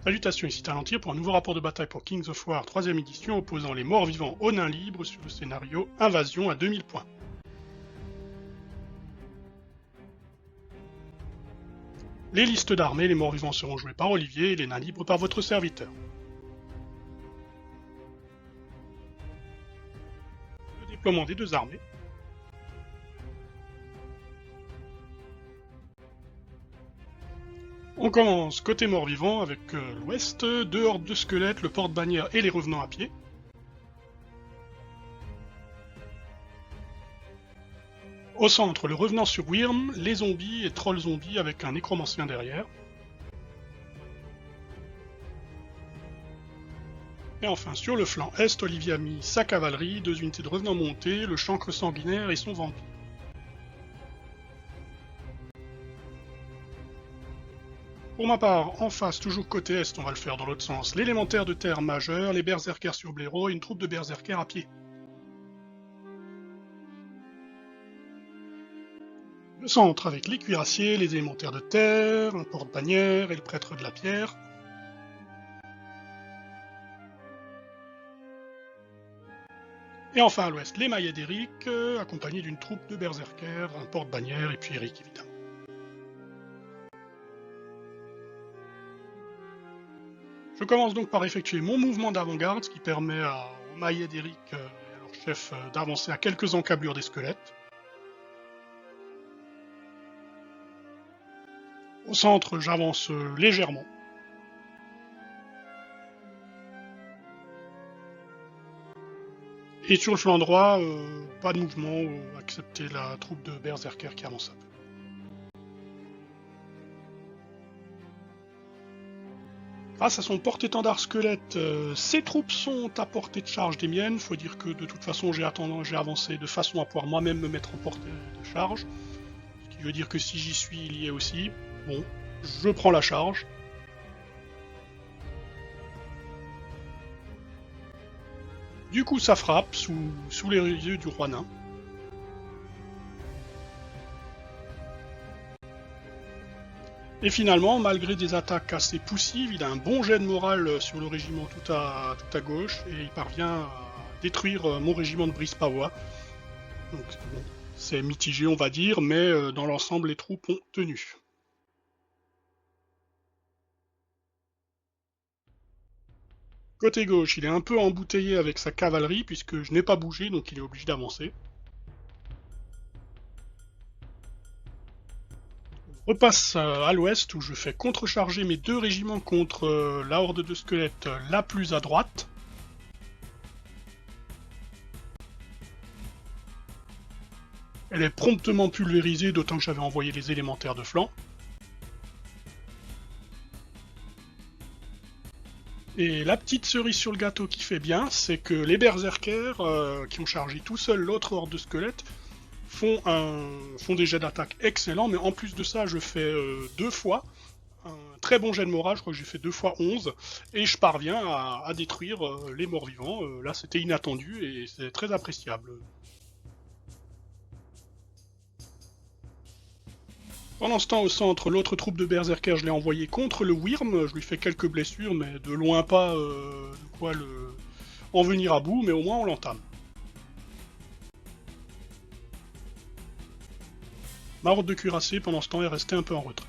Salutations, ici Talentir pour un nouveau rapport de bataille pour Kings of War 3ème édition opposant les morts vivants aux nains libres sur le scénario Invasion à 2000 points. Les listes d'armées, les morts vivants seront joués par Olivier et les nains libres par votre serviteur. Le déploiement des deux armées. On commence côté mort-vivant avec l'ouest, 2 hordes de squelettes, le porte-bannière et les revenants à pied. Au centre, le revenant sur Wyrm, les zombies et trolls zombies avec un nécromancien derrière. Et enfin sur le flanc est, Olivier a mis sa cavalerie, 2 unités de revenants montés, le chancre sanguinaire et son vampire. Pour ma part, en face, toujours côté est, on va le faire dans l'autre sens, l'élémentaire de terre majeur, les berserkers sur blaireau et une troupe de berserkers à pied. Le centre avec les cuirassiers, les élémentaires de terre, un porte-bannière et le prêtre de la pierre. Et enfin à l'ouest, les maillets d'Eric, accompagnés d'une troupe de berserkers, un porte-bannière et puis Eric évidemment. Je commence donc par effectuer mon mouvement d'avant-garde, ce qui permet aux maillets d'Eric et à leur chef d'avancer à quelques encablures des squelettes. Au centre, j'avance légèrement. Et sur le flanc droit, pas de mouvement, excepté la troupe de berserkers qui avance un peu. Grâce à son porte-étendard squelette, ses troupes sont à portée de charge des miennes. Faut dire que de toute façon j'ai avancé de façon à pouvoir moi-même me mettre en portée de charge. Ce qui veut dire que si j'y suis, il y est aussi. Bon, je prends la charge. Du coup ça frappe sous les yeux du roi nain. Et finalement, malgré des attaques assez poussives, il a un bon jet de morale sur le régiment tout à gauche et il parvient à détruire mon régiment de Brispawa. Donc bon, c'est mitigé on va dire, mais dans l'ensemble les troupes ont tenu. Côté gauche, il est un peu embouteillé avec sa cavalerie puisque je n'ai pas bougé donc il est obligé d'avancer. Je repasse à l'ouest où je fais contrecharger mes 2 régiments contre la horde de squelettes la plus à droite. Elle est promptement pulvérisée, d'autant que j'avais envoyé les élémentaires de flanc. Et la petite cerise sur le gâteau qui fait bien, c'est que les berserkers, qui ont chargé tout seuls l'autre horde de squelettes, font des jets d'attaque excellents, mais en plus de ça, je fais 2 fois un très bon jet de morale, je crois que j'ai fait 2 fois 11, et je parviens à détruire les morts-vivants. Là, c'était inattendu et c'est très appréciable. Pendant ce temps, au centre, l'autre troupe de berserkers, je l'ai envoyé contre le Wyrm, je lui fais quelques blessures, mais de loin pas de quoi en venir à bout, mais au moins on l'entame. Ma horde de cuirassés, pendant ce temps, est restée un peu en retrait.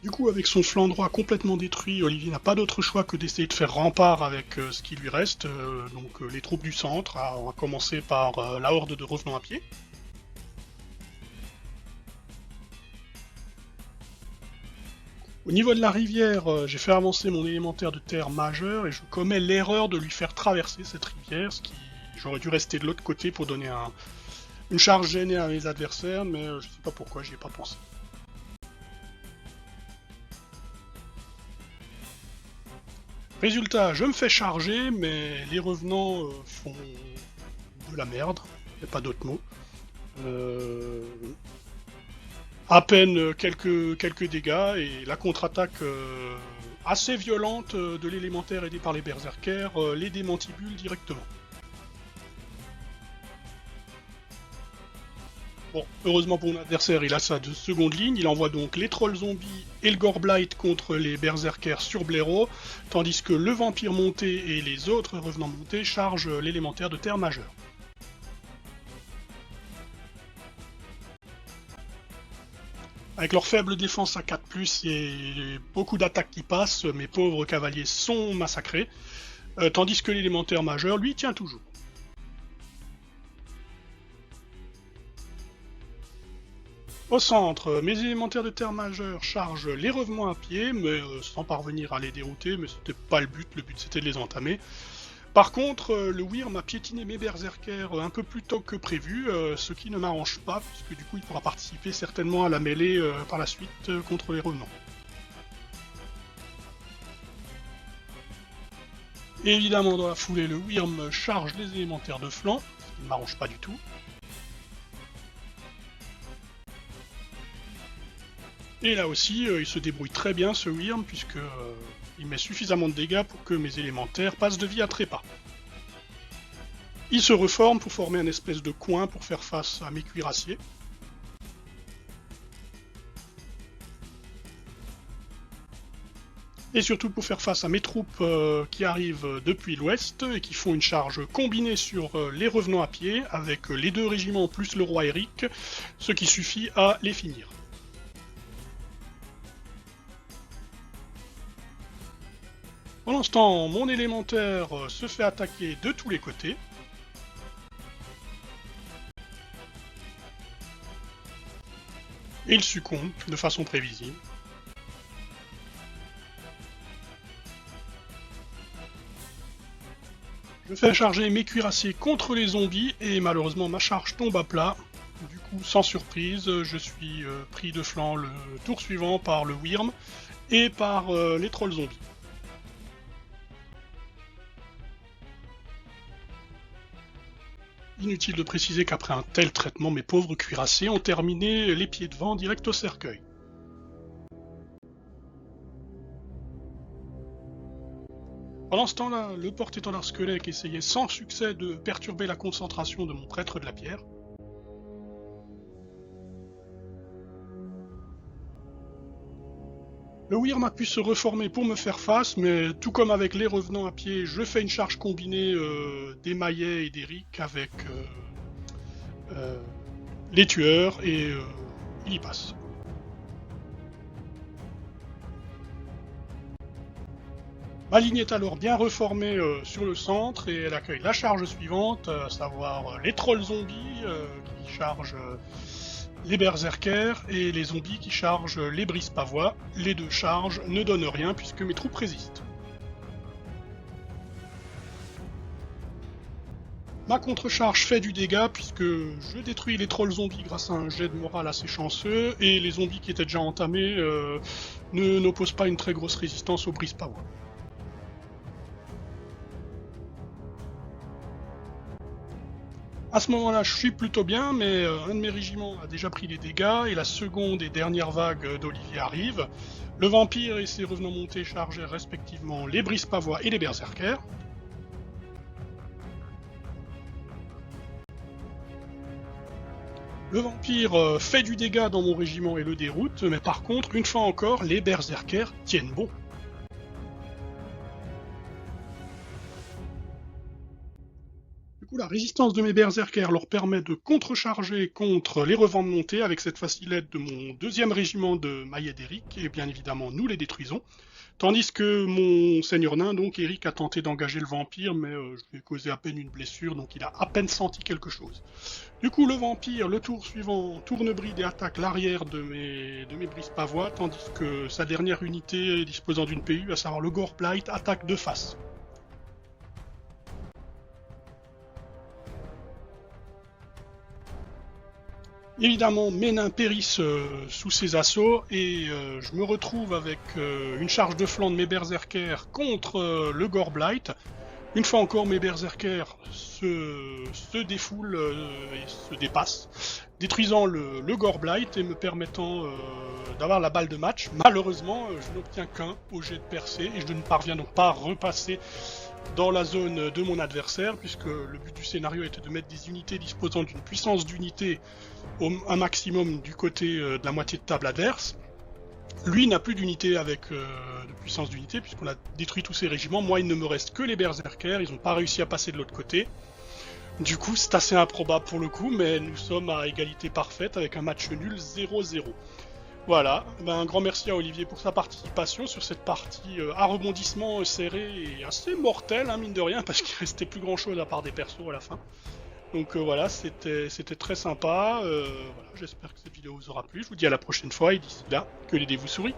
Du coup, avec son flanc droit complètement détruit, Olivier n'a pas d'autre choix que d'essayer de faire rempart avec ce qui lui reste, donc les troupes du centre, on va commencer par la horde de revenants à pied. Au niveau de la rivière, j'ai fait avancer mon élémentaire de terre majeur et je commets l'erreur de lui faire traverser cette rivière, ce qui j'aurais dû rester de l'autre côté pour donner une charge gênée à mes adversaires, mais je sais pas pourquoi, j'y ai pas pensé. Résultat, je me fais charger, mais les revenants font de la merde, y a pas d'autre mot. À peine quelques dégâts, et la contre-attaque assez violente de l'élémentaire aidé par les berserkers les démantibule directement. Bon, heureusement pour mon adversaire, il a sa seconde ligne, il envoie donc les trolls zombies et le Goreblight contre les berserkers sur Blaireau, tandis que le vampire monté et les autres revenants montés chargent l'élémentaire de terre majeur. Avec leur faible défense à 4+, et beaucoup d'attaques qui passent, mes pauvres cavaliers sont massacrés, tandis que l'élémentaire majeur, lui, tient toujours. Au centre, mes élémentaires de terre majeure chargent les revenants à pied, mais sans parvenir à les dérouter, mais c'était pas le but c'était de les entamer. Par contre, le Wyrm a piétiné mes berserkers un peu plus tôt que prévu, ce qui ne m'arrange pas, puisque du coup il pourra participer certainement à la mêlée par la suite contre les revenants. Et évidemment, dans la foulée, le Wyrm charge les élémentaires de flanc, ce qui ne m'arrange pas du tout. Et là aussi, il se débrouille très bien ce Wyrm, puisque il met suffisamment de dégâts pour que mes élémentaires passent de vie à trépas. Il se reforme pour former un espèce de coin pour faire face à mes cuirassiers. Et surtout pour faire face à mes troupes qui arrivent depuis l'ouest et qui font une charge combinée sur les revenants à pied, avec les 2 régiments plus le roi Eric, ce qui suffit à les finir. Pendant ce temps, mon élémentaire se fait attaquer de tous les côtés. Et il succombe de façon prévisible. Je fais charger mes cuirassiers contre les zombies et malheureusement ma charge tombe à plat. Du coup, sans surprise, je suis pris de flanc le tour suivant par le Wyrm et par les trolls zombies. Inutile de préciser qu'après un tel traitement, mes pauvres cuirassiers ont terminé les pieds devant direct au cercueil. Pendant ce temps-là, le porte-étendard Skelek essayait sans succès de perturber la concentration de mon prêtre de la pierre. Le Wyrm a pu se reformer pour me faire face, mais tout comme avec les revenants à pied, je fais une charge combinée des Maillets et d'Eric avec les tueurs et il y passe. Ma ligne est alors bien reformée sur le centre et elle accueille la charge suivante, à savoir les trolls zombies qui chargent les berserkers et les zombies qui chargent les brise-pavois. Les 2 charges ne donnent rien puisque mes troupes résistent. Ma contre-charge fait du dégât puisque je détruis les trolls zombies grâce à un jet de morale assez chanceux et les zombies qui étaient déjà entamés n'opposent pas une très grosse résistance aux brise-pavois. À ce moment-là, je suis plutôt bien, mais un de mes régiments a déjà pris les dégâts, et la seconde et dernière vague d'Olivier arrive. Le vampire et ses revenants montés chargèrent respectivement les brise-pavois et les berserkers. Le vampire fait du dégât dans mon régiment et le déroute, mais par contre, une fois encore, les berserkers tiennent bon. La résistance de mes berserkers leur permet de contrecharger contre les revents de montée avec cette fois-ci l'aide de mon 2e régiment de Maillets d'Eric, et bien évidemment nous les détruisons. Tandis que mon seigneur nain, donc Eric, a tenté d'engager le vampire, mais je lui ai causé à peine une blessure, donc il a à peine senti quelque chose. Du coup, le vampire, le tour suivant, tourne bride et attaque l'arrière de mes brise-pavois, tandis que sa dernière unité disposant d'une PU, à savoir le Goreblight, attaque de face. Évidemment, mes nains périssent sous ces assauts et je me retrouve avec une charge de flanc de mes berserkers contre le Goreblight. Une fois encore, mes berserkers se défoulent et se dépassent, détruisant le Goreblight et me permettant d'avoir la balle de match. Malheureusement, je n'obtiens qu'un au jet de percée et je ne parviens donc pas à repasser dans la zone de mon adversaire, puisque le but du scénario était de mettre des unités disposant d'une puissance d'unité un maximum du côté de la moitié de table adverse. Lui n'a plus d'unité avec de puissance d'unité, puisqu'on a détruit tous ses régiments. Moi, il ne me reste que les berserkers, ils n'ont pas réussi à passer de l'autre côté. Du coup, c'est assez improbable pour le coup, mais nous sommes à égalité parfaite avec un match nul 0-0. Voilà, un grand merci à Olivier pour sa participation sur cette partie à rebondissement serré et assez mortel, hein, mine de rien, parce qu'il restait plus grand chose à part des persos à la fin. Donc voilà, c'était très sympa. Voilà, j'espère que cette vidéo vous aura plu. Je vous dis à la prochaine fois et d'ici là, que les dés vous sourient.